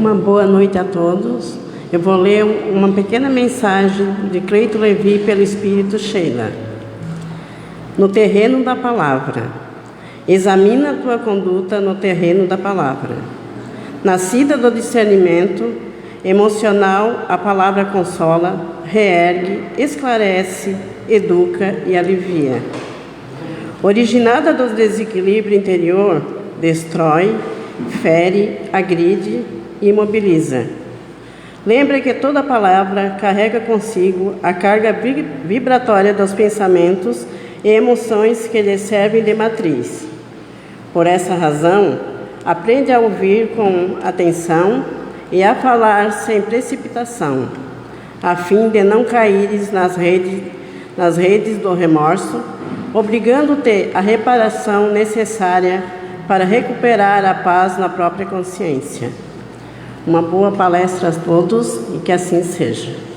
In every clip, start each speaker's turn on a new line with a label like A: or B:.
A: Uma boa noite a todos. Eu vou ler uma pequena mensagem de Cleito Levi pelo Espírito Sheila. No terreno da palavra. Examina a tua conduta no terreno da palavra. Nascida do discernimento emocional, a palavra consola, reergue, esclarece, educa e alivia. Originada do desequilíbrio interior, destrói, fere, agride e imobiliza. Lembra que toda palavra carrega consigo a carga vibratória dos pensamentos e emoções que lhe servem de matriz. Por essa razão, aprende a ouvir com atenção e a falar sem precipitação, a fim de não caíres nas redes do remorso, obrigando-te à reparação necessária para recuperar a paz na própria consciência. Uma boa palestra a todos e que assim seja.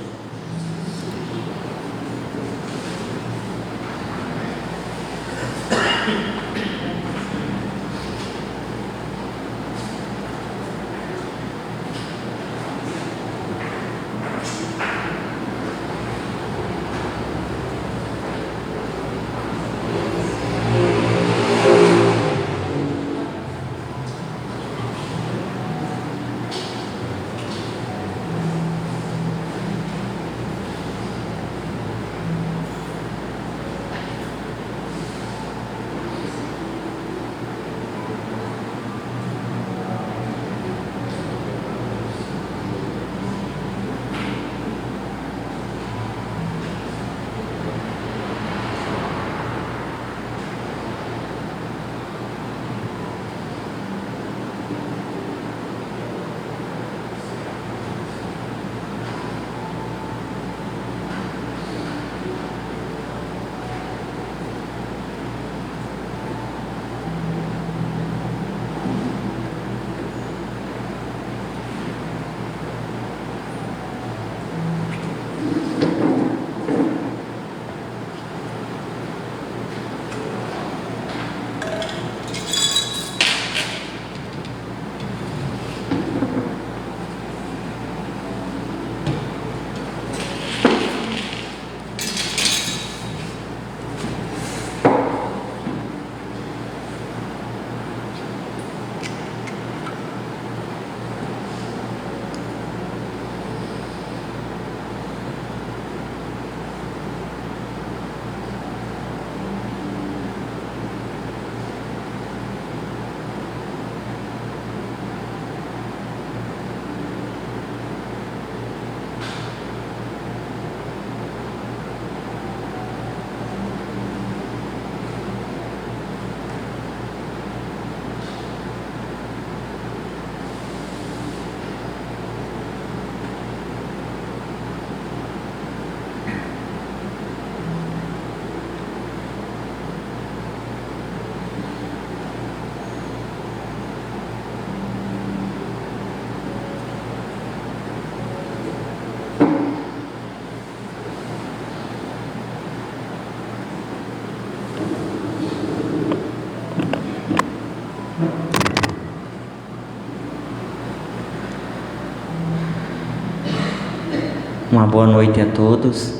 B: Uma boa noite a todos,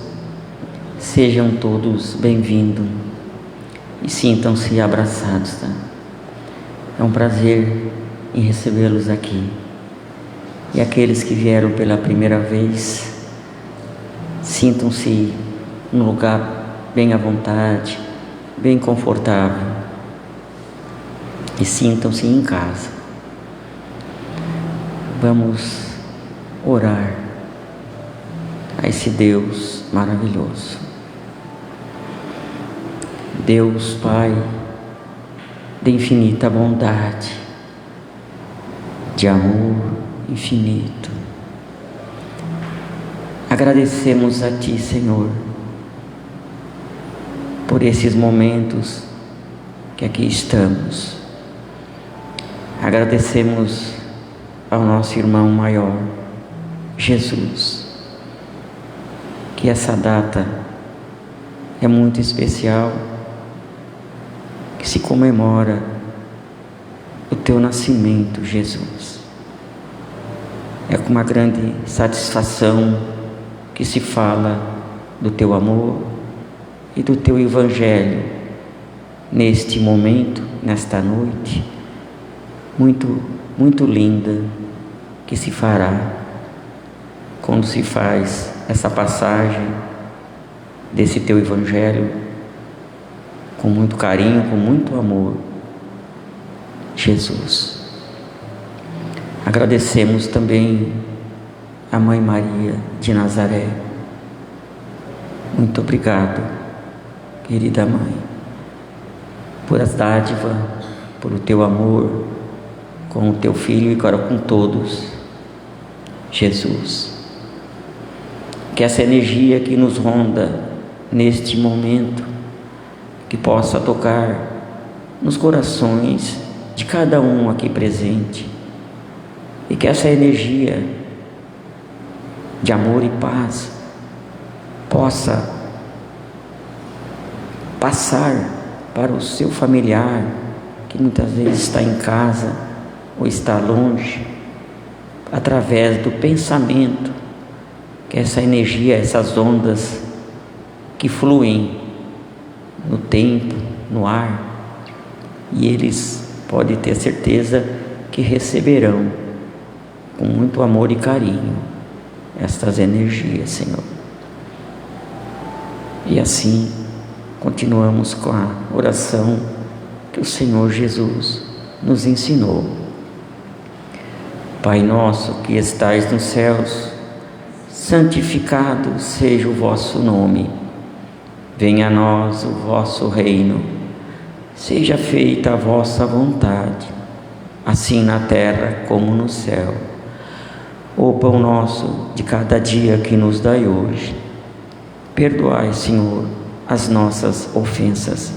B: sejam todos bem-vindos e sintam-se abraçados, tá? É um prazer em recebê-los aqui. E aqueles que vieram pela primeira vez, sintam-se num lugar bem à vontade, bem confortável e sintam-se em casa. Vamos orar a esse Deus maravilhoso. Deus Pai de infinita bondade, de amor infinito, agradecemos a Ti, Senhor, por esses momentos que aqui estamos. Agradecemos ao nosso irmão maior, Jesus, que essa data é muito especial, que se comemora o Teu nascimento, Jesus. É com uma grande satisfação que se fala do teu amor e do teu evangelho neste momento, nesta noite, muito linda, que se fará quando se faz essa passagem desse teu evangelho com muito carinho, com muito amor. Jesus. Agradecemos também a Mãe Maria de Nazaré. Muito obrigado, querida Mãe, por as dádivas, por o teu amor com o teu Filho e agora com todos. Jesus. Que essa energia que nos ronda neste momento, que possa tocar nos corações de cada um aqui presente, e que essa energia de amor e paz possa passar para o seu familiar, que muitas vezes está em casa ou está longe, através do pensamento, que essa energia, essas ondas que fluem no tempo, no ar, e eles podem ter certeza que receberão com muito amor e carinho estas energias, Senhor. E assim continuamos com a oração que o Senhor Jesus nos ensinou. Pai nosso que estais nos céus, santificado seja o vosso nome. Venha a nós o vosso reino. Seja feita a vossa vontade, assim na terra como no céu. O pão nosso de cada dia que nos dai hoje. Perdoai, Senhor, as nossas ofensas,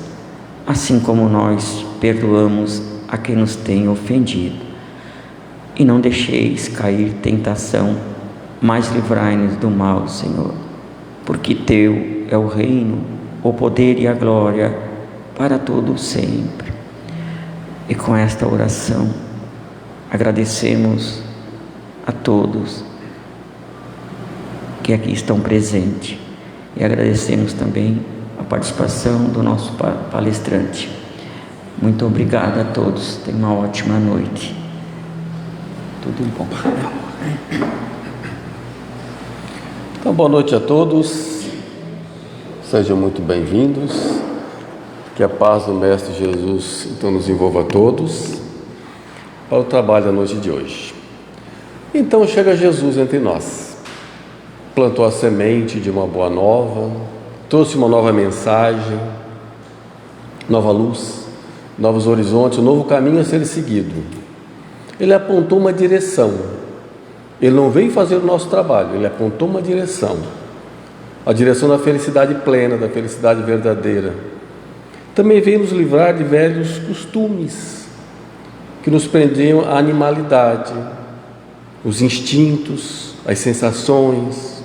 B: assim como nós perdoamos a quem nos tem ofendido. E não deixeis cair tentação, mas livrai-nos do mal, Senhor. Porque teu é o reino, o poder e a glória para todo sempre. E com esta oração agradecemos a todos que aqui estão presentes e agradecemos também a participação do nosso palestrante. Muito obrigado a todos, tenham uma ótima noite. Tudo bom.
C: Então, boa noite a todos, sejam muito bem-vindos, que a paz do Mestre Jesus então nos envolva a todos para o trabalho da noite de hoje. Então chega Jesus entre nós, plantou a semente de uma boa nova, trouxe uma nova mensagem, nova luz, novos horizontes, um novo caminho a ser seguido. Ele apontou uma direção. Ele não veio fazer o nosso trabalho, ele apontou uma direção. A direção da felicidade plena, da felicidade verdadeira. Também veio nos livrar de velhos costumes que nos prendiam à animalidade, os instintos, as sensações.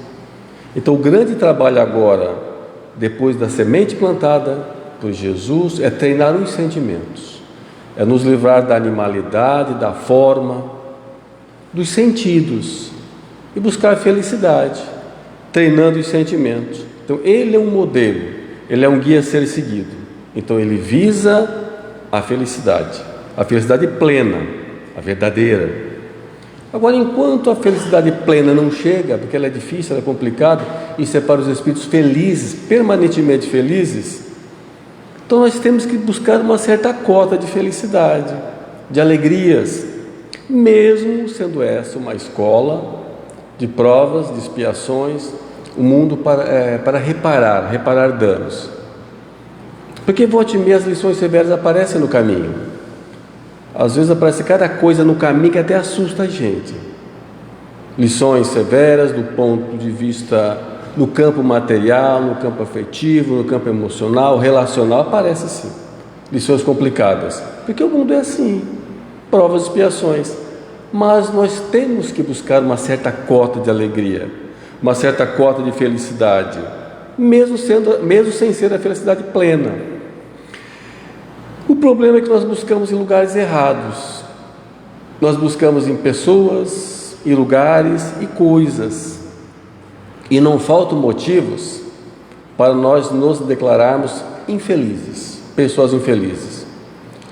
C: Então o grande trabalho agora, depois da semente plantada por Jesus, é treinar os sentimentos. É nos livrar da animalidade, da forma, dos sentidos e buscar a felicidade, treinando os sentimentos. Então ele é um modelo, ele é um guia a ser seguido. Então ele visa a felicidade plena, a verdadeira. Agora, enquanto a felicidade plena não chega, porque ela é difícil, ela é complicada, isso é para os espíritos felizes, permanentemente felizes, então nós temos que buscar uma certa cota de felicidade, de alegrias, mesmo sendo essa uma escola de provas, de expiações, um mundo para reparar danos. Porque volta e meia as lições severas aparecem no caminho. Às vezes aparece cada coisa no caminho que até assusta a gente. Lições severas do ponto de vista no campo material, no campo afetivo, no campo emocional, relacional, aparece assim. Lições complicadas. Porque o mundo é assim. Provas e expiações, mas nós temos que buscar uma certa cota de alegria, uma certa cota de felicidade, mesmo sem ser a felicidade plena. O problema é que nós buscamos em lugares errados. Nós buscamos em pessoas, e lugares e coisas. E não faltam motivos para nós nos declararmos infelizes, pessoas infelizes.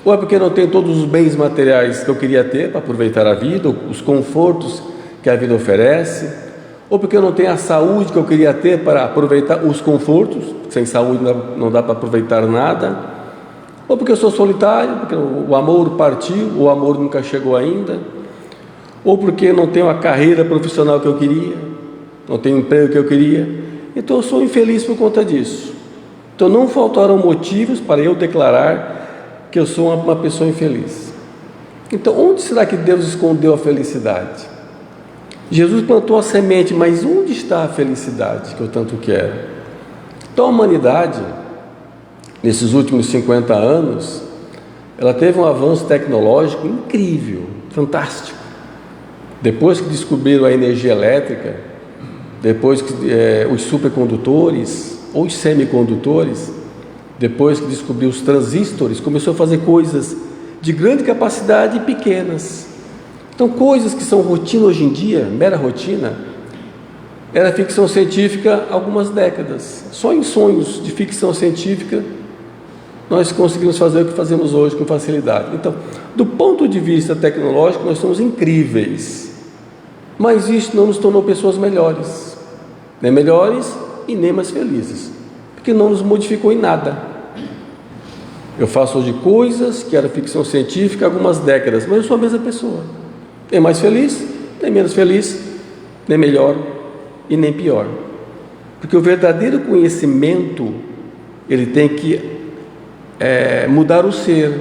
C: Ou é porque não tem todos os bens materiais que eu queria ter para aproveitar a vida, os confortos que a vida oferece, ou porque eu não tenho a saúde que eu queria ter para aproveitar os confortos, sem saúde não dá para aproveitar nada, ou porque eu sou solitário, porque o amor partiu, o amor nunca chegou ainda, ou porque eu não tenho a carreira profissional que eu queria, não tenho o emprego que eu queria, então eu sou infeliz por conta disso. Então não faltaram motivos para eu declarar que eu sou uma pessoa infeliz. Então onde será que Deus escondeu a felicidade? Jesus plantou a semente, mas onde está a felicidade que eu tanto quero? Então a humanidade, nesses últimos 50 anos, ela teve um avanço tecnológico incrível, fantástico. Depois que descobriram a energia elétrica, depois que os supercondutores ou os semicondutores, depois que descobriu os transistores, começou a fazer coisas de grande capacidade e pequenas. Então, coisas que são rotina hoje em dia, mera rotina, era ficção científica há algumas décadas. Só em sonhos de ficção científica nós conseguimos fazer o que fazemos hoje com facilidade. Então, do ponto de vista tecnológico, nós somos incríveis, mas isso não nos tornou pessoas melhores, nem melhores e nem mais felizes, porque não nos modificou em nada. Eu faço hoje coisas que era ficção científica há algumas décadas, mas eu sou a mesma pessoa, nem mais feliz, nem menos feliz, nem melhor e nem pior, porque o verdadeiro conhecimento ele tem que mudar o ser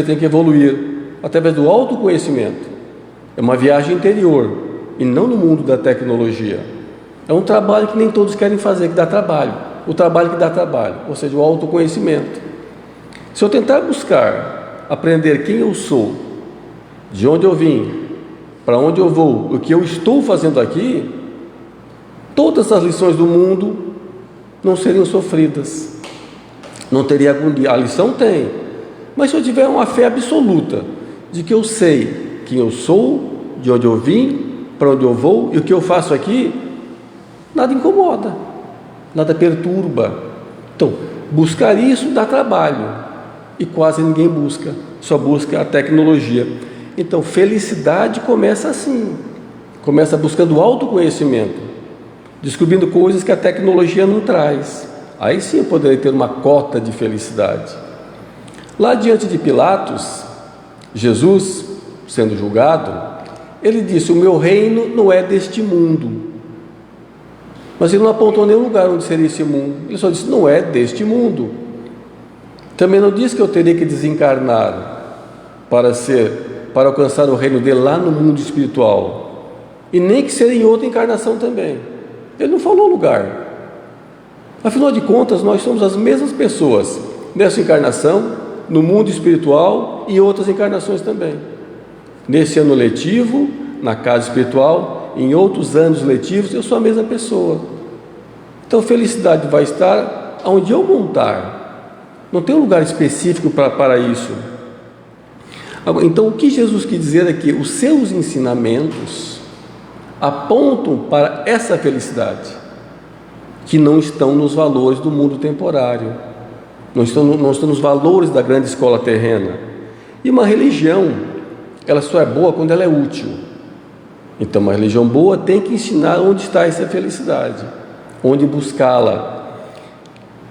C: tem que evoluir através do autoconhecimento. É uma viagem interior e não no mundo da tecnologia. É um trabalho que nem todos querem fazer, que dá trabalho, o trabalho que dá trabalho, ou seja, o autoconhecimento. Se eu tentar buscar aprender quem eu sou, de onde eu vim, para onde eu vou, o que eu estou fazendo aqui, todas as lições do mundo não seriam sofridas, não teria agonia. A lição tem, mas se eu tiver uma fé absoluta de que eu sei quem eu sou, de onde eu vim, para onde eu vou e o que eu faço aqui, nada incomoda, nada perturba. Então, buscar isso dá trabalho e quase ninguém busca, só busca a tecnologia. Então, felicidade começa assim, começa buscando autoconhecimento, descobrindo coisas que a tecnologia não traz. Aí sim eu poderia ter uma cota de felicidade. Lá diante de Pilatos, Jesus, sendo julgado, ele disse: o meu reino não é deste mundo. Mas ele não apontou nenhum lugar onde seria esse mundo. Ele só disse: não é deste mundo. Também não disse que eu teria que desencarnar para alcançar o reino dele lá no mundo espiritual, e nem que seria em outra encarnação também. Ele não falou lugar. Afinal de contas, nós somos as mesmas pessoas nessa encarnação, no mundo espiritual e outras encarnações também. Nesse ano letivo, na casa espiritual, em outros anos letivos, eu sou a mesma pessoa. Então, felicidade vai estar onde eu montar. Não tem um lugar específico para isso. Então, o que Jesus quis dizer é que os seus ensinamentos apontam para essa felicidade, que não estão nos valores do mundo temporário, não estão nos valores da grande escola terrena. E uma religião, ela só é boa quando ela é útil. Então, uma religião boa tem que ensinar onde está essa felicidade, onde buscá-la,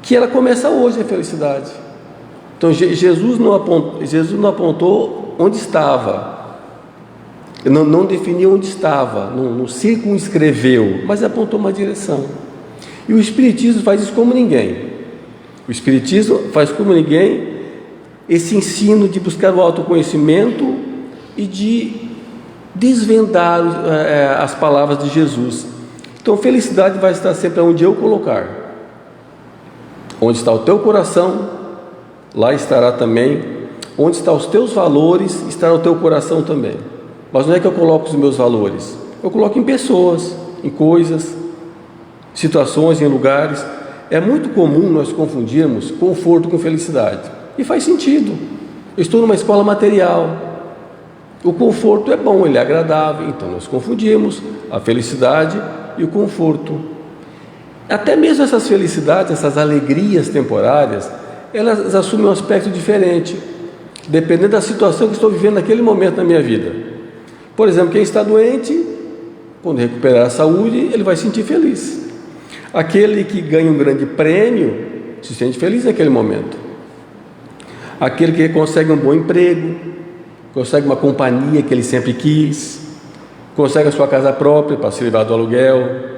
C: que ela começa hoje, a felicidade. Então, Jesus não apontou onde estava, não definiu onde estava, não circunscreveu, mas apontou uma direção. E o Espiritismo faz isso como ninguém. O Espiritismo faz como ninguém esse ensino de buscar o autoconhecimento e de desvendar as palavras de Jesus. Então, felicidade vai estar sempre onde eu colocar. Onde está o teu coração, lá estará também. Onde estão os teus valores, estará o teu coração também. Mas não é que eu coloco os meus valores, eu coloco em pessoas, em coisas, situações, em lugares. É muito comum nós confundirmos conforto com felicidade, e faz sentido. Eu estou numa escola material, O conforto é bom, ele é agradável, então nós confundimos a felicidade e o conforto. Até mesmo essas felicidades, essas alegrias temporárias, elas assumem um aspecto diferente, dependendo da situação que estou vivendo naquele momento da minha vida. Por exemplo, quem está doente, quando recuperar a saúde, ele vai se sentir feliz. Aquele que ganha um grande prêmio se sente feliz naquele momento. Aquele que consegue um bom emprego, consegue uma companhia que ele sempre quis, consegue a sua casa própria para se livrar do aluguel,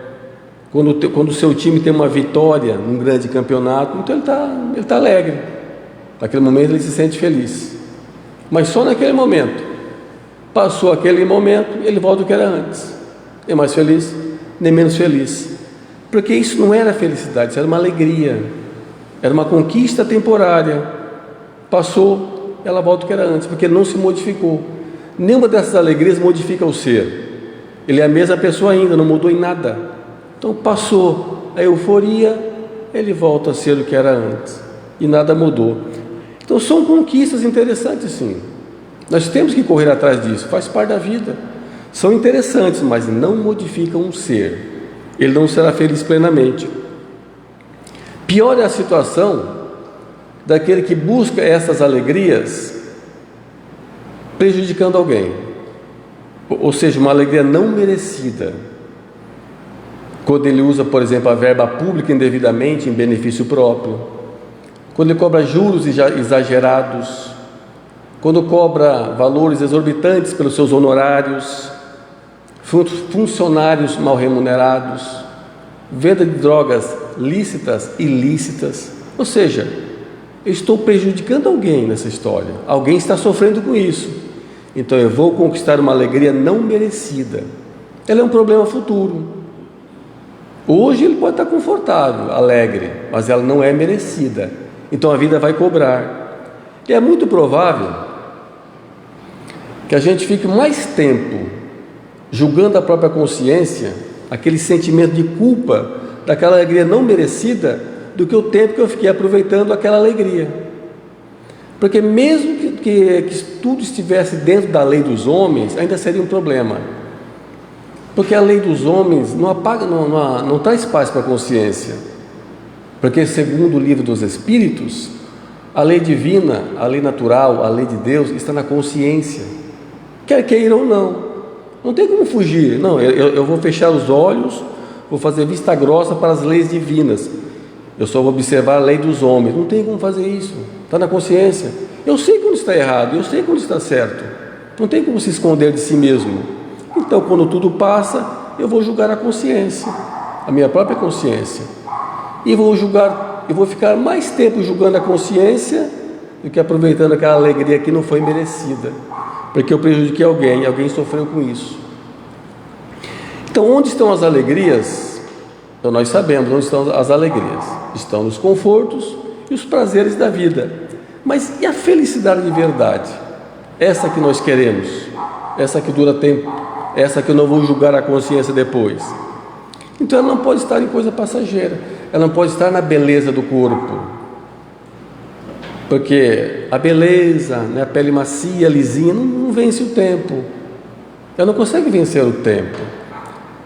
C: quando o seu time tem uma vitória num grande campeonato, então ele está alegre. Naquele momento ele se sente feliz. Mas só naquele momento. Passou aquele momento, ele volta ao que era antes. Nem mais feliz, nem menos feliz. Porque isso não era felicidade, isso era uma alegria. Era uma conquista temporária. Passou, ela volta ao que era antes, porque não se modificou. Nenhuma dessas alegrias modifica o ser. Ele é a mesma pessoa ainda, não mudou em nada. Então passou a euforia, ele volta a ser o que era antes. E nada mudou. Então são conquistas interessantes, sim. Nós temos que correr atrás disso, faz parte da vida. São interessantes, mas não modificam o ser. Ele não será feliz plenamente. Pior é a situação daquele que busca essas alegrias prejudicando alguém, ou seja, uma alegria não merecida. Quando ele usa, por exemplo, a verba pública indevidamente em benefício próprio, quando ele cobra juros exagerados, quando cobra valores exorbitantes pelos seus honorários, funcionários mal remunerados, venda de drogas lícitas e ilícitas. Ou seja, eu estou prejudicando alguém nessa história, alguém está sofrendo com isso, então eu vou conquistar uma alegria não merecida. Ela é um problema futuro. Hoje ele pode estar confortável, alegre, mas ela não é merecida, então a vida vai cobrar. E é muito provável que a gente fique mais tempo julgando a própria consciência, aquele sentimento de culpa daquela alegria não merecida, do que o tempo que eu fiquei aproveitando aquela alegria. Porque mesmo que tudo estivesse dentro da lei dos homens, ainda seria um problema. Porque a lei dos homens não traz paz para a consciência. Porque segundo o livro dos Espíritos, a lei divina, a lei natural, a lei de Deus está na consciência, quer queira ou não. Não tem como fugir. Não, eu vou fechar os olhos, vou fazer vista grossa para as leis divinas. Eu só vou observar a lei dos homens. Não tem como fazer isso. Está na consciência. Eu sei quando está errado, eu sei quando está certo. Não tem como se esconder de si mesmo. Então, quando tudo passa, eu vou julgar a consciência, a minha própria consciência. E vou ficar mais tempo julgando a consciência do que aproveitando aquela alegria que não foi merecida. Porque eu prejudiquei alguém sofreu com isso. Então, onde estão as alegrias? Então, nós sabemos onde estão as alegrias. Estão nos confortos e os prazeres da vida. Mas e a felicidade de verdade? Essa que nós queremos, essa que dura tempo, essa que eu não vou julgar a consciência depois. Então, ela não pode estar em coisa passageira, ela não pode estar na beleza do corpo. Porque a beleza, a pele macia, lisinha, não vence o tempo. Ela não consegue vencer o tempo.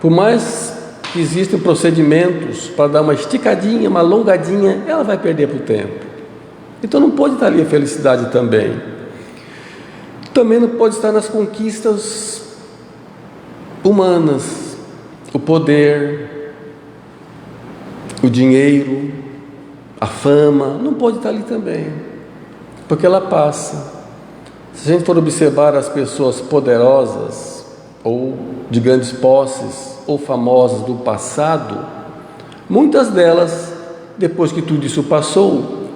C: Por mais que existem procedimentos para dar uma esticadinha, uma alongadinha, ela vai perder para o tempo. Então não pode estar ali a felicidade também. Também não pode estar nas conquistas humanas, o poder, o dinheiro, a fama, não pode estar ali também, porque ela passa. Se a gente for observar as pessoas poderosas, ou de grandes posses, ou famosas do passado, muitas delas, depois que tudo isso passou,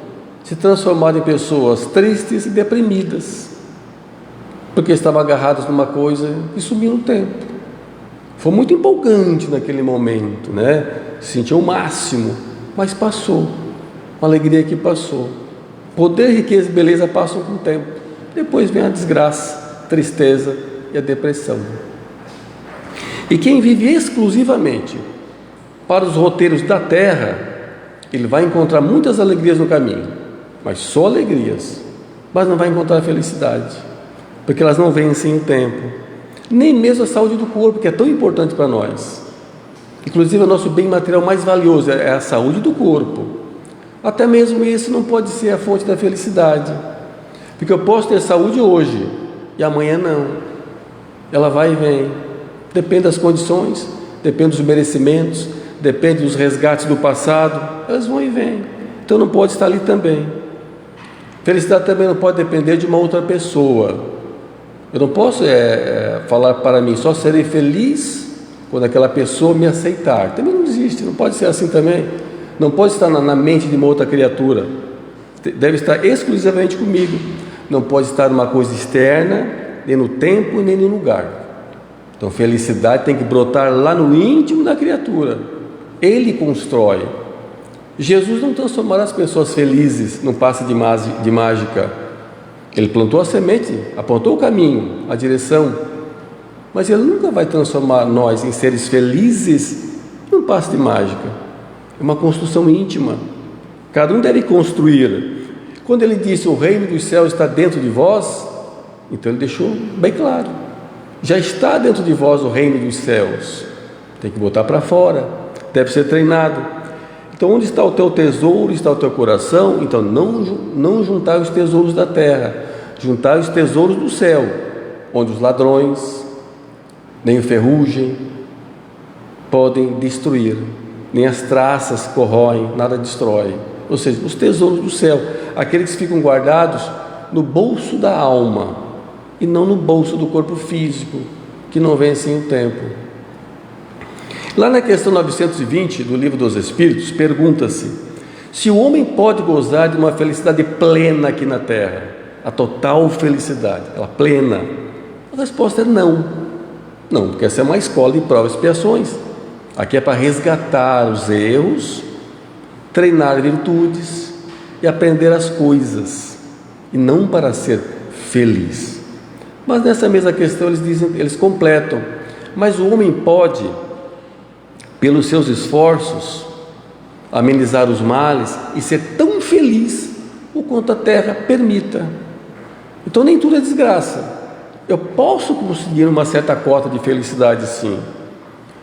C: se transformaram em pessoas tristes e deprimidas, porque estavam agarradas numa coisa que sumiu no tempo. Foi muito empolgante naquele momento, se sentiu o máximo, mas passou. Uma alegria que passou. Poder, riqueza e beleza passam com o tempo. Depois vem a desgraça, a tristeza e a depressão. E quem vive exclusivamente para os roteiros da terra, ele vai encontrar muitas alegrias no caminho, mas só alegrias, mas não vai encontrar felicidade, porque elas não vencem o tempo. Nem mesmo a saúde do corpo, que é tão importante para nós. Inclusive, o nosso bem material mais valioso é a saúde do corpo. Até mesmo isso não pode ser a fonte da felicidade, porque eu posso ter saúde hoje e amanhã não. Ela vai e vem, depende das condições, depende dos merecimentos, depende dos resgates do passado, elas vão e vêm. Então não pode estar ali também. Felicidade também não pode depender de uma outra pessoa. Eu não posso falar para mim, só serei feliz quando aquela pessoa me aceitar. Também não existe, não pode ser assim também. Não pode estar na mente de uma outra criatura. Deve estar exclusivamente comigo. Não pode estar numa coisa externa, nem no tempo, nem no lugar. Então, felicidade tem que brotar lá no íntimo da criatura. Ele constrói. Jesus não transformará as pessoas felizes num passe de mágica. Ele plantou a semente, apontou o caminho, a direção, mas Ele nunca vai transformar nós em seres felizes num passe de mágica. É uma construção íntima. Cada um deve construir. Quando Ele disse o reino dos céus está dentro de vós, então Ele deixou bem claro. Já está dentro de vós o reino dos céus. Tem que botar para fora, deve ser treinado. Então, onde está o teu tesouro, está o teu coração. Então, não juntai os tesouros da terra, juntai os tesouros do céu, onde os ladrões, nem o ferrugem podem destruir, nem as traças corroem, nada destrói. Ou seja, os tesouros do céu, aqueles que ficam guardados no bolso da alma e não no bolso do corpo físico, que não vencem o tempo. Lá na questão 920 do Livro dos Espíritos, pergunta-se se o homem pode gozar de uma felicidade plena aqui na Terra, a total felicidade, ela plena. A resposta é não. Não, porque essa é uma escola de provas e expiações. Aqui é para resgatar os erros, treinar virtudes e aprender as coisas, e não para ser feliz. Mas nessa mesma questão eles completam: mas o homem pode, pelos seus esforços, amenizar os males e ser tão feliz o quanto a terra permita. Então nem tudo é desgraça. Eu posso conseguir uma certa cota de felicidade, sim.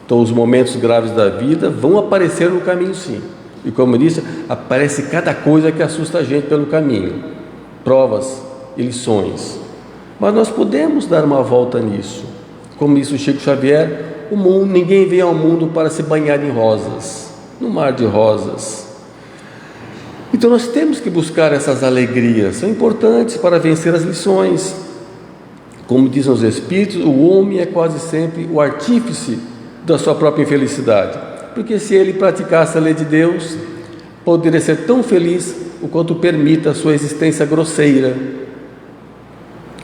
C: Então os momentos graves da vida vão aparecer no caminho, sim. E como eu disse, aparece cada coisa que assusta a gente pelo caminho, provas e lições. Mas nós podemos dar uma volta nisso. Como disse o Chico Xavier, o mundo, ninguém vem ao mundo para se banhar em rosas, no mar de rosas. Então nós temos que buscar essas alegrias, são importantes para vencer as lições. Como dizem os Espíritos, o homem é quase sempre o artífice da sua própria infelicidade, porque se ele praticasse a lei de Deus, poderia ser tão feliz o quanto permita a sua existência grosseira.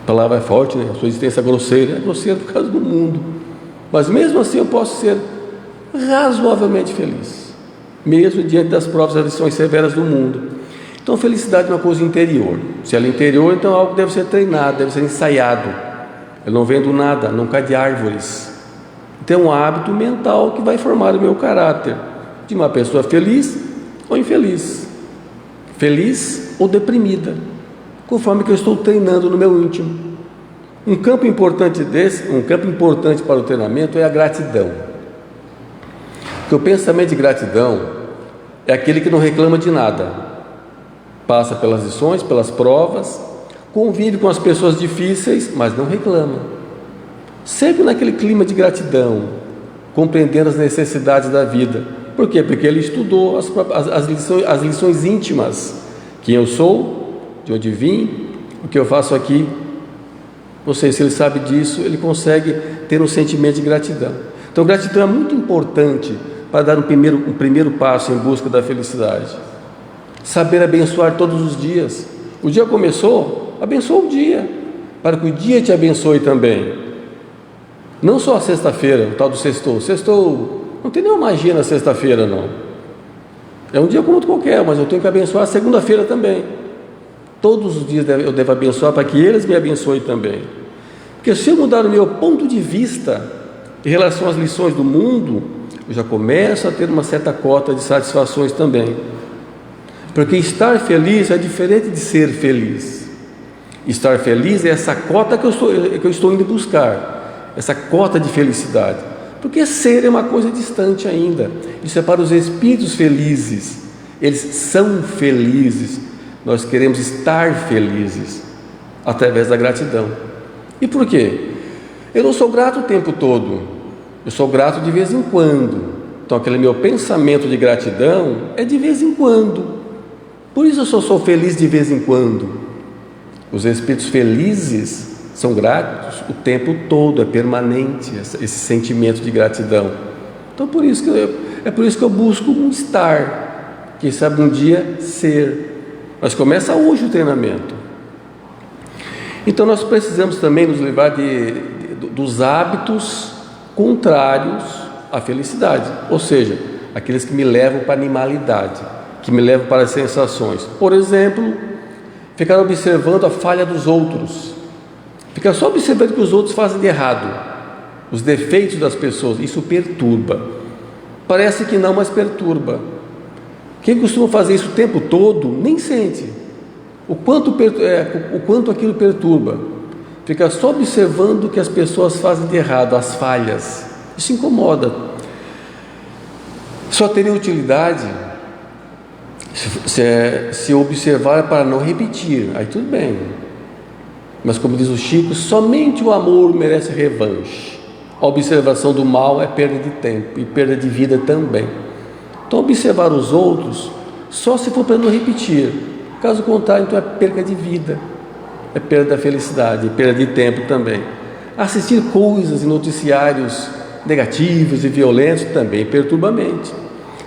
C: A palavra é forte, né? A sua existência grosseira é grosseira por causa do mundo. Mas mesmo assim eu posso ser razoavelmente feliz, mesmo diante das provas e das lições severas do mundo. Então, felicidade é uma coisa interior. Se ela é interior, então algo deve ser treinado, deve ser ensaiado. Eu não vem do nada, não cai de árvores. Então, é um hábito mental que vai formar o meu caráter, de uma pessoa feliz ou infeliz, feliz ou deprimida, conforme que eu estou treinando no meu íntimo. Um campo importante para o treinamento é a gratidão. Porque o pensamento de gratidão é aquele que não reclama de nada, passa pelas lições, pelas provas, convive com as pessoas difíceis, mas não reclama. Sempre naquele clima de gratidão, compreendendo as necessidades da vida. Por quê? Porque ele estudou as lições íntimas. Quem eu sou, de onde vim, o que eu faço aqui. Ou seja, se ele sabe disso, ele consegue ter um sentimento de gratidão. Então, gratidão é muito importante para dar um primeiro passo em busca da felicidade. Saber abençoar todos os dias. O dia começou, abençoa o dia, para que o dia te abençoe também. Não só a sexta-feira, o tal do sextou. Sextou, não tem nenhuma magia na sexta-feira, não. É um dia como outro qualquer, mas eu tenho que abençoar a segunda-feira também. Todos os dias eu devo abençoar para que eles me abençoem também. Porque se eu mudar o meu ponto de vista em relação às lições do mundo, eu já começo a ter uma certa cota de satisfações também. Porque estar feliz é diferente de ser feliz. Estar feliz é essa cota que eu estou indo buscar, essa cota de felicidade. Porque ser é uma coisa distante ainda. Isso é para os espíritos felizes. Eles são felizes. Nós queremos estar felizes através da gratidão. E por quê? Eu não sou grato o tempo todo. Eu sou grato de vez em quando. Então aquele meu pensamento de gratidão é de vez em quando. Por isso eu só sou feliz de vez em quando. Os espíritos felizes são gratos o tempo todo, é permanente esse sentimento de gratidão. Então por isso que eu busco um estar, quem sabe um dia ser. Mas começa hoje o treinamento. Então nós precisamos também nos livrar dos hábitos contrários à felicidade, ou seja, aqueles que me levam para a animalidade, que me levam para as sensações. Por exemplo, ficar observando a falha dos outros, ficar só observando o que os outros fazem de errado, os defeitos das pessoas. Isso perturba. Parece que não, mas perturba. Quem costuma fazer isso o tempo todo nem sente o quanto aquilo perturba. Fica só observando o que as pessoas fazem de errado, as falhas. Isso incomoda. Só teria utilidade se observar para não repetir, aí tudo bem. Mas como diz o Chico, somente o amor merece revanche. A observação do mal é perda de tempo e perda de vida também. Então observar os outros só se for para não repetir. Caso contrário, então é perda de vida, é perda da felicidade, perda de tempo também. Assistir coisas e noticiários negativos e violentos também perturba a mente.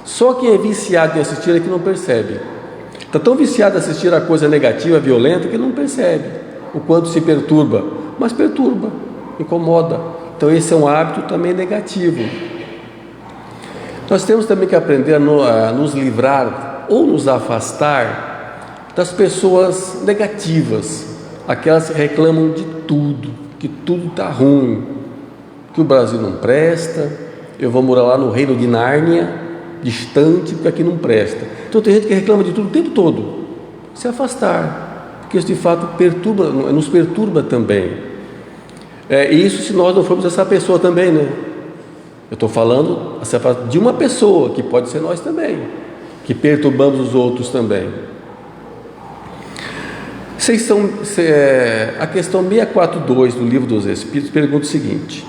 C: Só quem é viciado em assistir é que não percebe. Está tão viciado em assistir a coisa negativa, violenta, que não percebe o quanto se perturba. Mas perturba, incomoda. Então esse é um hábito também negativo. Nós temos também que aprender a nos livrar ou nos afastar das pessoas negativas, aquelas que reclamam de tudo, que tudo está ruim, que o Brasil não presta, eu vou morar lá no reino de Nárnia, distante, porque aqui não presta. Então tem gente que reclama de tudo o tempo todo. Se afastar, porque isso de fato nos perturba também. Isso se nós não formos essa pessoa também, né? Eu estou falando de uma pessoa, que pode ser nós também, que perturbamos os outros também. A questão 642 do Livro dos Espíritos pergunta o seguinte: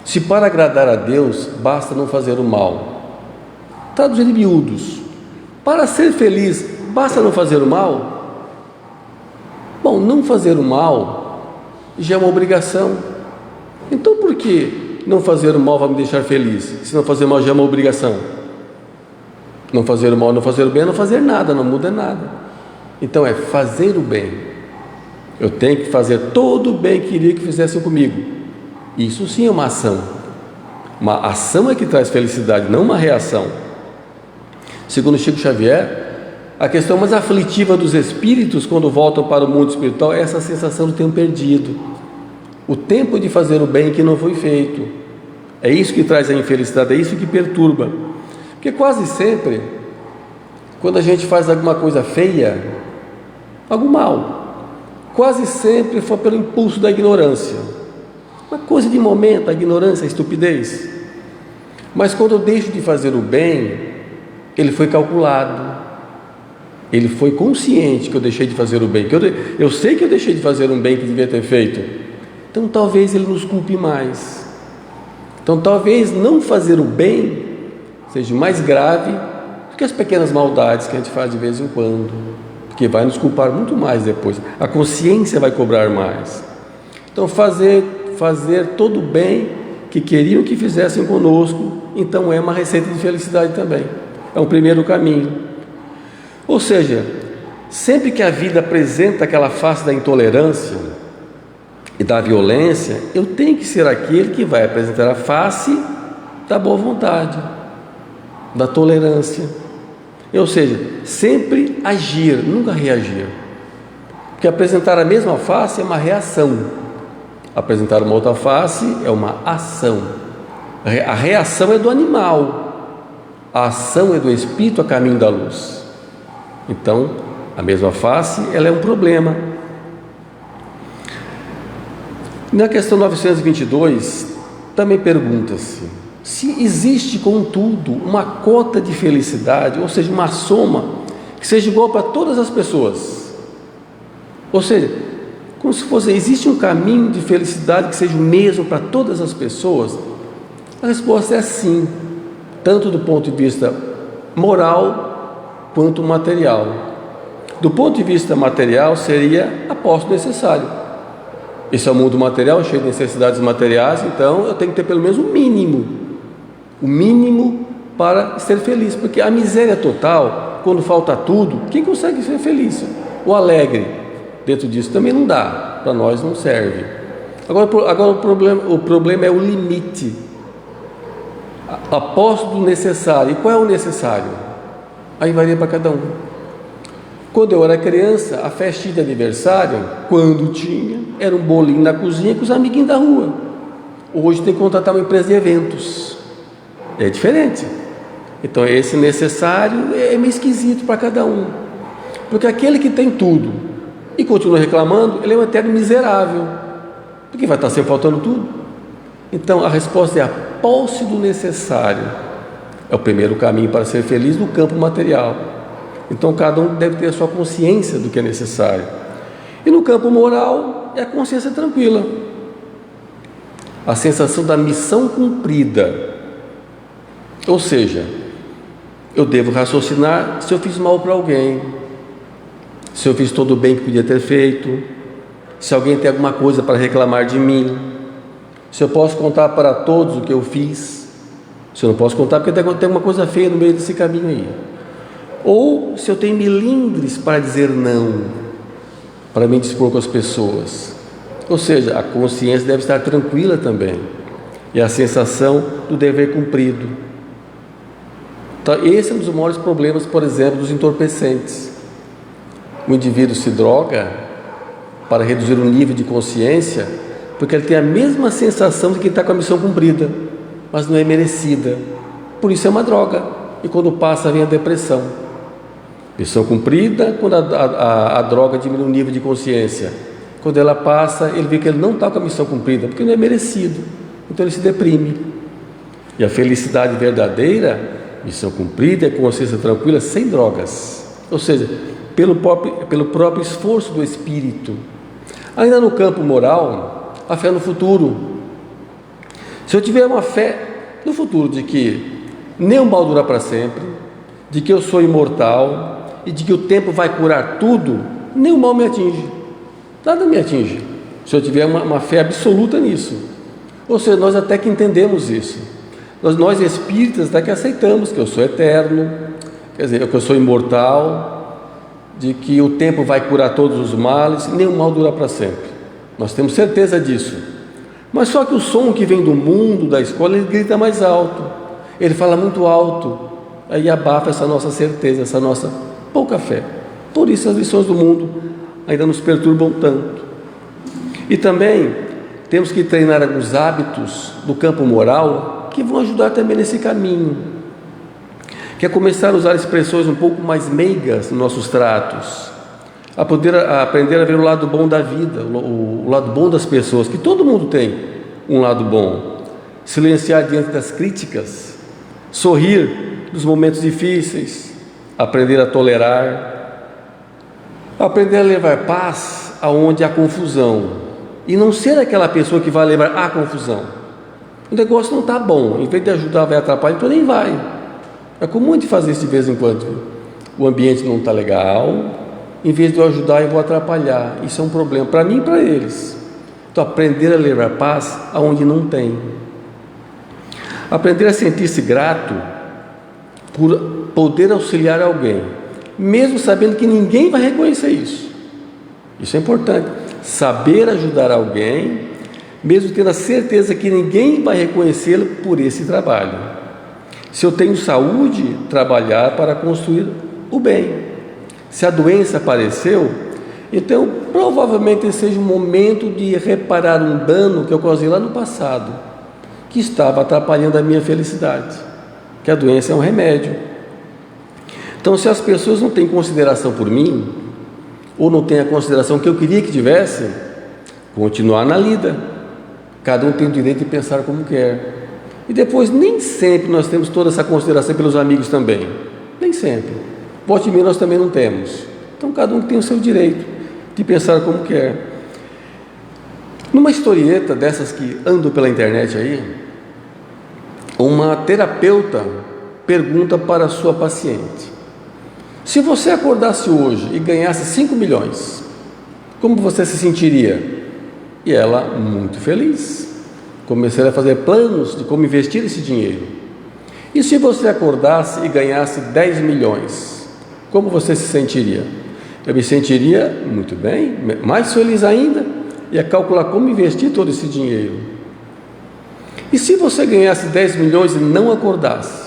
C: se para agradar a Deus basta não fazer o mal? Traduzindo em miúdos, para ser feliz basta não fazer o mal? Bom, não fazer o mal já é uma obrigação. Então por que não fazer o mal vai me deixar feliz? Se não fazer o mal já é uma obrigação. Não fazer o mal, não fazer o bem é não fazer nada, não muda nada. Então é fazer o bem. Eu tenho que fazer todo o bem que queria que fizessem comigo. Isso sim é uma ação. Uma ação é que traz felicidade, não uma reação. Segundo Chico Xavier, a questão mais aflitiva dos espíritos quando voltam para o mundo espiritual é essa sensação do tempo perdido, o tempo de fazer o bem que não foi feito. É isso que traz a infelicidade, é isso que perturba. Porque quase sempre, quando a gente faz alguma coisa feia, algo mal, quase sempre foi pelo impulso da ignorância. Uma coisa de momento, a ignorância, a estupidez. Mas quando eu deixo de fazer o bem, ele foi calculado, ele foi consciente que eu deixei de fazer o bem, eu sei que eu deixei de fazer um bem que devia ter feito. Então talvez ele nos culpe mais. Então talvez não fazer o bem seja mais grave do que as pequenas maldades que a gente faz de vez em quando, porque vai nos culpar muito mais depois. A consciência vai cobrar mais. Então fazer todo o bem que queriam que fizessem conosco, então é uma receita de felicidade também. É um primeiro caminho. Ou seja, sempre que a vida apresenta aquela face da intolerância e da violência, eu tenho que ser aquele que vai apresentar a face da boa vontade, da tolerância. Ou seja, sempre agir, nunca reagir. Porque apresentar a mesma face é uma reação. Apresentar uma outra face é uma ação. A reação é do animal. A ação é do espírito a caminho da luz. Então, a mesma face, ela é um problema. Na questão 922, também pergunta-se se existe, contudo, uma cota de felicidade, ou seja, uma soma que seja igual para todas as pessoas. Ou seja, como se fosse, existe um caminho de felicidade que seja o mesmo para todas as pessoas? A resposta é sim, tanto do ponto de vista moral quanto material. Do ponto de vista material, seria aposto necessário. Esse é o mundo material, cheio de necessidades materiais, então eu tenho que ter pelo menos o mínimo para ser feliz, porque a miséria total, quando falta tudo, quem consegue ser feliz? O alegre dentro disso também não dá, para nós não serve. Agora o problema é o limite. Aposto do necessário. E qual é o necessário? Aí varia para cada um. Quando eu era criança, a festinha de aniversário, quando tinha, era um bolinho na cozinha com os amiguinhos da rua. Hoje tem que contratar uma empresa de eventos. É diferente. Então esse necessário é meio esquisito para cada um. Porque aquele que tem tudo e continua reclamando, ele é um eterno miserável. Porque vai estar sempre faltando tudo. Então a resposta é a posse do necessário. É o primeiro caminho para ser feliz no campo material. Então cada um deve ter a sua consciência do que é necessário. E no campo moral é a consciência tranquila. A sensação da missão cumprida. Ou seja, eu devo raciocinar se eu fiz mal para alguém, se eu fiz todo o bem que podia ter feito, se alguém tem alguma coisa para reclamar de mim, se eu posso contar para todos o que eu fiz, se eu não posso contar porque tem uma coisa feia no meio desse caminho aí. Ou se eu tenho milindres para dizer não, para me dispor com as pessoas. Ou seja, a consciência deve estar tranquila também. E a sensação do dever cumprido. Então, esse é um dos maiores problemas, por exemplo, dos entorpecentes. O indivíduo se droga para reduzir o nível de consciência, porque ele tem a mesma sensação de que está com a missão cumprida, mas não é merecida. Por isso é uma droga. E quando passa, vem a depressão. Missão cumprida, quando a droga diminui o nível de consciência. Quando ela passa, ele vê que ele não está com a missão cumprida, porque não é merecido. Então ele se deprime. E a felicidade verdadeira, missão cumprida, é consciência tranquila, sem drogas. Ou seja, pelo próprio esforço do espírito. Ainda no campo moral, a fé no futuro. Se eu tiver uma fé no futuro de que nenhum mal dura para sempre, de que eu sou imortal e de que o tempo vai curar tudo, nenhum mal me atinge, nada me atinge, se eu tiver uma fé absoluta nisso. Ou seja, nós até que entendemos isso, nós espíritas até que aceitamos que eu sou eterno, quer dizer, que eu sou imortal, de que o tempo vai curar todos os males, nenhum mal dura para sempre, nós temos certeza disso. Mas só que o som que vem do mundo, da escola, ele grita mais alto, ele fala muito alto, aí abafa essa nossa certeza, essa nossa pouca fé. Por isso as lições do mundo ainda nos perturbam tanto. E também temos que treinar alguns hábitos do campo moral que vão ajudar também nesse caminho, que é começar a usar expressões um pouco mais meigas nos nossos tratos, a aprender a ver o lado bom da vida, o lado bom das pessoas, que todo mundo tem um lado bom, silenciar diante das críticas, sorrir nos momentos difíceis, aprender a tolerar, aprender a levar paz aonde há confusão e não ser aquela pessoa que vai levar a confusão. O negócio não está bom, em vez de ajudar vai atrapalhar, então nem vai. É comum de fazer isso de vez em quando. O ambiente não está legal, em vez de eu ajudar eu vou atrapalhar. Isso é um problema para mim e para eles. Então aprender a levar paz aonde não tem, aprender a sentir-se grato por poder auxiliar alguém, mesmo sabendo que ninguém vai reconhecer isso. Isso é importante, saber ajudar alguém, mesmo tendo a certeza que ninguém vai reconhecê-lo por esse trabalho. Se eu tenho saúde, trabalhar para construir o bem. Se a doença apareceu, então provavelmente seja um momento de reparar um dano que eu causei lá no passado, que estava atrapalhando a minha felicidade, que a doença é um remédio. Então, se as pessoas não têm consideração por mim, ou não têm a consideração que eu queria que tivessem, continuar na lida, Cada um tem o direito de pensar como quer. E depois, nem sempre nós temos toda essa consideração pelos amigos também. Nem sempre. Volte e meia nós também não temos. Então, cada um tem o seu direito de pensar como quer. Numa historieta dessas que andam pela internet aí, uma terapeuta pergunta para a sua paciente: se você acordasse hoje e ganhasse 5 milhões, como você se sentiria? E ela, muito feliz, começaria a fazer planos de como investir esse dinheiro. E se você acordasse e ganhasse 10 milhões, como você se sentiria? Eu me sentiria muito bem, mais feliz ainda, ia calcular como investir todo esse dinheiro. E se você ganhasse 10 milhões e não acordasse,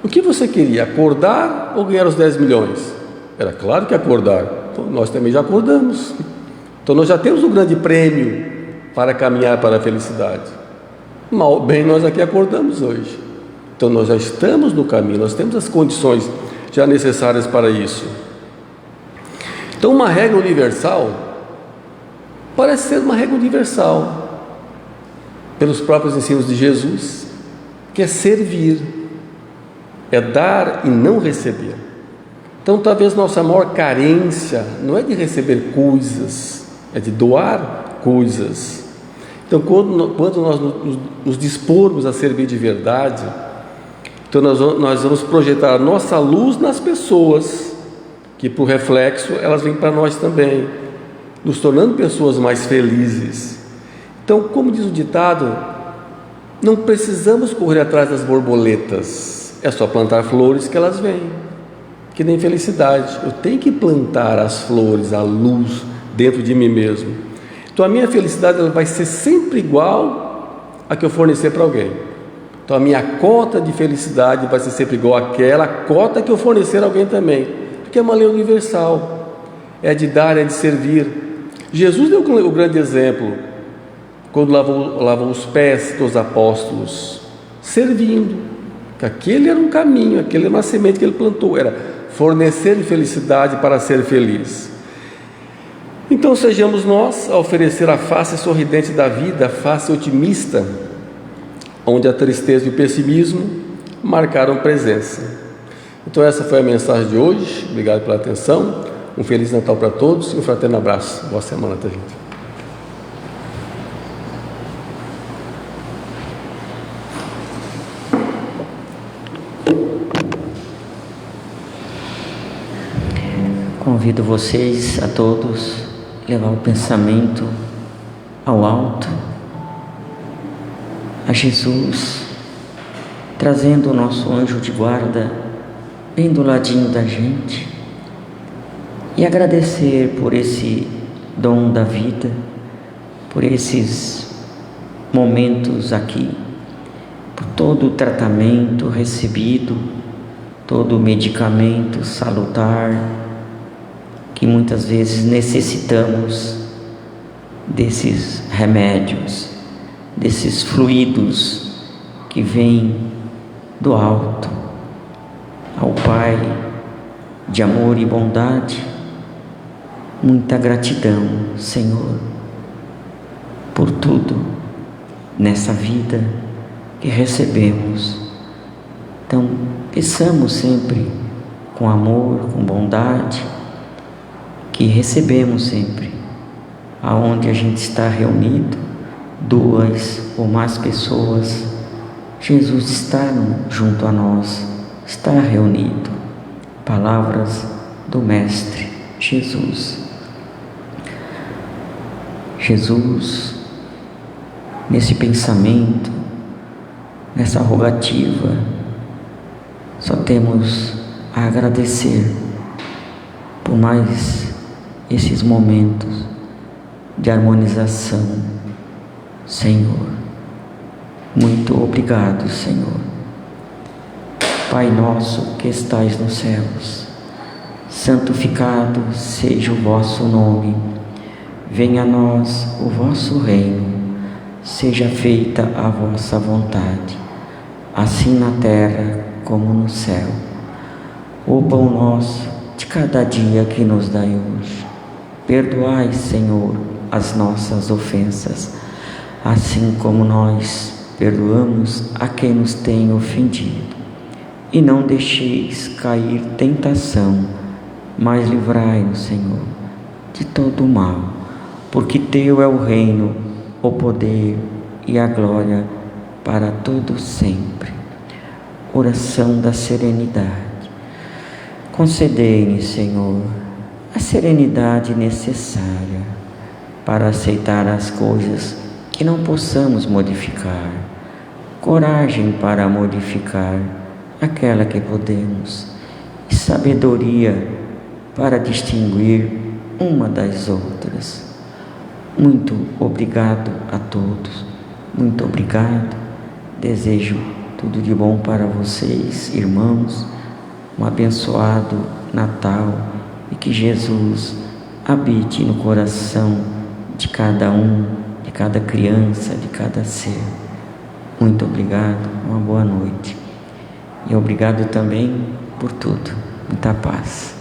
C: o que você queria? Acordar ou ganhar os 10 milhões? Era claro que acordar. Então, nós também já acordamos. Então nós já temos um grande prêmio para caminhar para a felicidade. Mal bem, nós aqui acordamos hoje. Então nós já estamos no caminho, nós temos as condições já necessárias para isso. Então uma regra universal parece ser uma regra universal pelos próprios ensinos de Jesus, que é servir, é dar e não receber. Então talvez nossa maior carência não é de receber coisas, é de doar coisas. Então quando nós nos dispormos a servir de verdade, então nós vamos projetar a nossa luz nas pessoas, que por reflexo elas vêm para nós também, nos tornando pessoas mais felizes. Então, como diz o ditado, não precisamos correr atrás das borboletas, é só plantar flores que elas vêm, que nem felicidade. Eu tenho que plantar as flores, a luz dentro de mim mesmo. Então a minha felicidade ela vai ser sempre igual a que eu fornecer para alguém. Então a minha cota de felicidade vai ser sempre igual àquela cota que eu fornecer a alguém também, porque é uma lei universal, é de dar, é de servir. Jesus deu o grande exemplo quando lavou os pés dos apóstolos, servindo, que aquele era um caminho, aquele era uma semente que ele plantou, era fornecer felicidade para ser feliz. Então sejamos nós a oferecer a face sorridente da vida, a face otimista, onde a tristeza e o pessimismo marcaram presença. Então essa foi a mensagem de hoje. Obrigado pela atenção, um Feliz Natal para todos e um fraterno abraço. Boa semana, tá, gente?
B: Convido vocês a todos a levar o pensamento ao alto, a Jesus, trazendo o nosso anjo de guarda bem do ladinho da gente, e agradecer por esse dom da vida, por esses momentos aqui, por todo o tratamento recebido, todo o medicamento salutar, que muitas vezes necessitamos desses remédios, desses fluidos que vêm do alto. Ao Pai de amor e bondade, muita gratidão, Senhor, por tudo nessa vida que recebemos. Então, peçamos sempre com amor, com bondade, que recebemos sempre, aonde a gente está reunido, 2 ou mais pessoas, Jesus está junto a nós, está reunido. Palavras do Mestre Jesus. Jesus, nesse pensamento, nessa rogativa, só temos a agradecer por mais esses momentos de harmonização, Senhor. Muito obrigado, Senhor. Pai nosso que estais nos céus, santificado seja o vosso nome. Venha a nós o vosso reino. Seja feita a vossa vontade, assim na terra como no céu. O pão nosso de cada dia que nos dai hoje. Perdoai, Senhor, as nossas ofensas, assim como nós perdoamos a quem nos tem ofendido. E não deixeis cair tentação, mas livrai-nos, Senhor, de todo o mal, porque Teu é o reino, o poder e a glória para todo sempre. Oração da serenidade. Concedei-me, Senhor, a serenidade necessária para aceitar as coisas que não possamos modificar, coragem para modificar aquela que podemos, e sabedoria para distinguir uma das outras. Muito obrigado a todos, muito obrigado. Desejo tudo de bom para vocês, irmãos, um abençoado Natal, e que Jesus habite no coração de cada um, de cada criança, de cada ser. Muito obrigado, uma boa noite. E obrigado também por tudo. Muita paz.